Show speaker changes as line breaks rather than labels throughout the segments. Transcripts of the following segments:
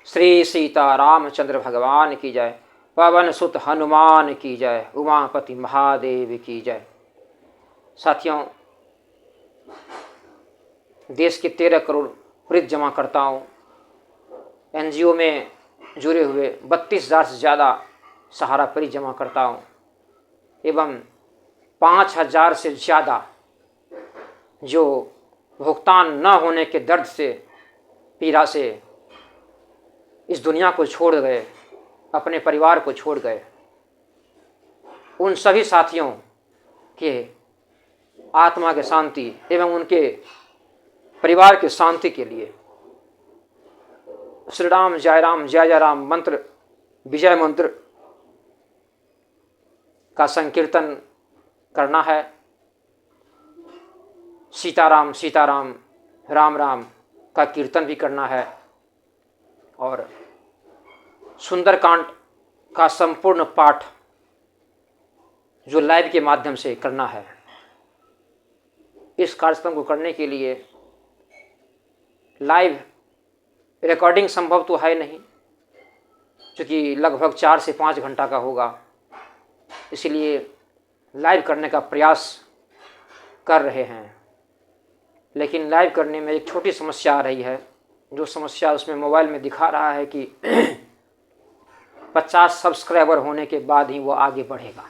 श्री सीता रामचंद्र भगवान की जय। पवन सुत हनुमान की जय। उमापति महादेव की जय। साथियों, देश के 13 करोड़ वृद्ध जमाकर्ताओं, एनजीओ में जुड़े हुए 32,000 से ज़्यादा सहारा परी जमाकर्ताओं एवं 5,000 से ज़्यादा जो भुगतान न होने के दर्द से, पीड़ा से इस दुनिया को छोड़ गए, अपने परिवार को छोड़ गए, उन सभी साथियों के आत्मा के शांति एवं उनके परिवार के शांति के लिए श्री राम जय राम मंत्र, विजय मंत्र का संकीर्तन करना है। सीताराम सीताराम राम राम का कीर्तन भी करना है और सुंदरकांड का संपूर्ण पाठ जो लाइव के माध्यम से करना है। इस कार्यक्रम को करने के लिए लाइव रिकॉर्डिंग संभव तो है नहीं, क्योंकि लगभग 4 से 5 घंटा का होगा, इसलिए लाइव करने का प्रयास कर रहे हैं। लेकिन लाइव करने में एक छोटी समस्या आ रही है, जो समस्या उसमें मोबाइल में दिखा रहा है कि 50 सब्सक्राइबर होने के बाद ही वो आगे बढ़ेगा।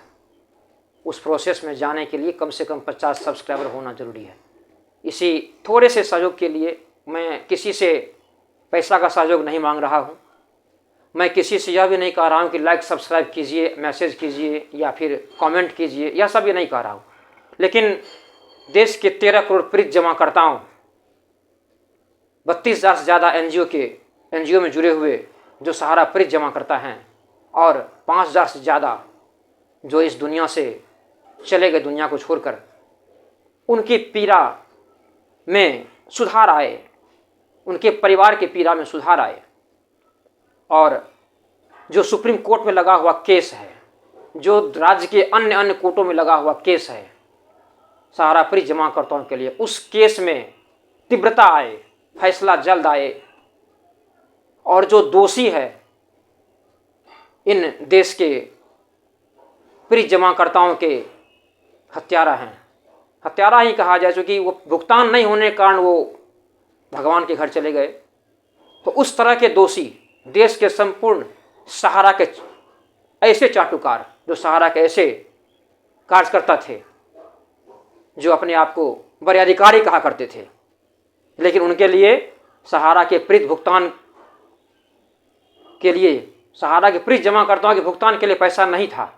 उस प्रोसेस में जाने के लिए कम से कम 50 सब्सक्राइबर होना ज़रूरी है। इसी थोड़े से सहयोग के लिए मैं किसी से पैसा का सहयोग नहीं मांग रहा हूँ। मैं किसी से यह भी नहीं कह रहा हूँ कि लाइक सब्सक्राइब कीजिए, मैसेज कीजिए या फिर कमेंट कीजिए, यह सब भी नहीं कह रहा हूँ। लेकिन देश के 13 करोड़ प्रीत जमाकर्ताओं, 32,000 से ज़्यादा एनजीओ में जुड़े हुए जो सहारा प्रीत जमा करता हैं और 5,000 से ज़्यादा जो इस दुनिया से चले गए, दुनिया को छोड़कर, उनकी पीड़ा में सुधार आए, उनके परिवार के पीड़ा में सुधार आए। और जो सुप्रीम कोर्ट में लगा हुआ केस है, जो राज्य के अन्य कोर्टों में लगा हुआ केस है सहारा परी जमाकर्ताओं के लिए, उस केस में तीव्रता आए, फैसला जल्द आए और जो दोषी है इन देश के परी जमाकर्ताओं के हत्यारा हैं, हत्यारा ही कहा जाए, क्योंकि वो भुगतान नहीं होने के कारण वो भगवान के घर चले गए। तो उस तरह के दोषी देश के संपूर्ण सहारा के ऐसे चाटुकार, जो सहारा के ऐसे कार्यकर्ता थे जो अपने आप को बड़े अधिकारी कहा करते थे, लेकिन उनके लिए सहारा के प्रीत भुगतान के लिए, सहारा के प्रीत जमाकर्ताओं के भुगतान के लिए पैसा नहीं था।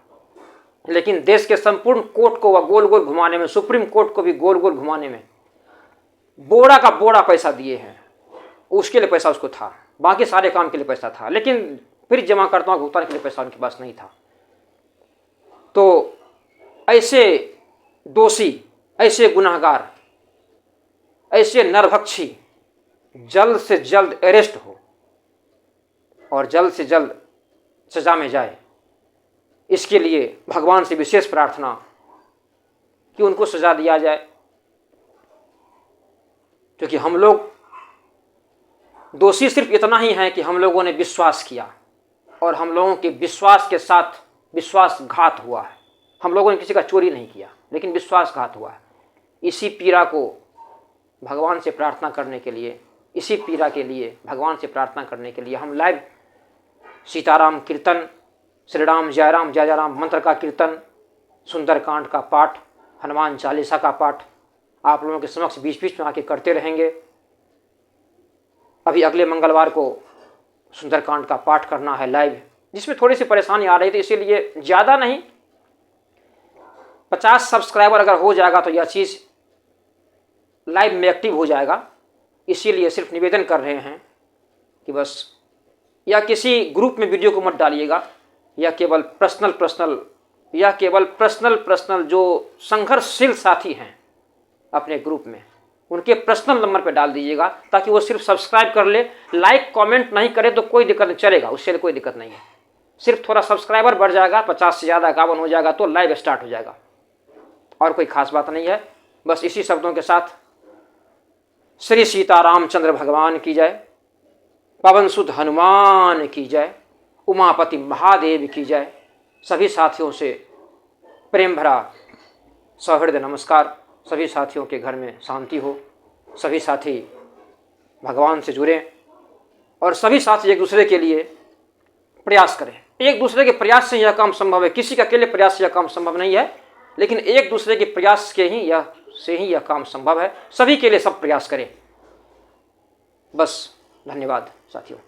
लेकिन देश के संपूर्ण कोर्ट को वह गोल गोल घुमाने में, सुप्रीम कोर्ट को भी गोल गोल घुमाने में बोरा का बोरा पैसा दिए हैं। उसके लिए पैसा उसको था, बाकी सारे काम के लिए पैसा था, लेकिन प्रीत जमाकर्ताओं के भुगतान के लिए पैसा उनके पास नहीं था। तो ऐसे दोषी, ऐसे गुनाहगार, ऐसे नरभक्षी जल्द से जल्द अरेस्ट हो और जल्द से जल्द सजा में जाए। इसके लिए भगवान से विशेष प्रार्थना कि उनको सजा दिया जाए, क्योंकि हम लोग दोषी सिर्फ इतना ही है कि हम लोगों ने विश्वास किया और हम लोगों के विश्वास के साथ विश्वासघात हुआ है। हम लोगों ने किसी का चोरी नहीं किया, लेकिन विश्वासघात हुआ है। इसी पीड़ा को भगवान से प्रार्थना करने के लिए, इसी पीड़ा के लिए भगवान से प्रार्थना करने के लिए हम लाइव सीताराम कीर्तन, श्री राम जय राम मंत्र का कीर्तन, सुंदरकांड का पाठ, हनुमान चालीसा का पाठ आप लोगों के समक्ष बीच बीच में आके करते रहेंगे। अभी अगले मंगलवार को सुंदरकांड का पाठ करना है लाइव, जिसमें थोड़ी सी परेशानी आ रही थी, इसीलिए ज़्यादा नहीं, 50 सब्सक्राइबर अगर हो जाएगा तो यह चीज़ लाइव में एक्टिव हो जाएगा। इसीलिए सिर्फ निवेदन कर रहे हैं कि बस या किसी ग्रुप में वीडियो को मत डालिएगा, या केवल पर्सनल जो संघर्षशील साथी हैं अपने ग्रुप में, उनके पर्सनल नंबर पे डाल दीजिएगा, ताकि वो सिर्फ सब्सक्राइब कर ले, लाइक कमेंट नहीं करे तो कोई दिक्कत नहीं, चलेगा, उससे कोई दिक्कत नहीं है। सिर्फ थोड़ा सब्सक्राइबर बढ़ जाएगा, 50 से ज़्यादा 51 हो जाएगा तो लाइव स्टार्ट हो जाएगा, और कोई खास बात नहीं है। बस इसी शब्दों के साथ श्री सीता रामचंद्र भगवान की जय। पवन सुत हनुमान की जय, उमापति महादेव की जय। सभी साथियों से प्रेम भरा सौहृदय नमस्कार। सभी साथियों के घर में शांति हो, सभी साथी भगवान से जुड़ें और सभी साथी एक दूसरे के लिए प्रयास करें। एक दूसरे के प्रयास से यह काम संभव है, किसी के अकेले प्रयास से यह काम संभव नहीं है, लेकिन एक दूसरे के प्रयास के ही यह काम संभव है। सभी के लिए सब प्रयास करें। बस, धन्यवाद साथियों।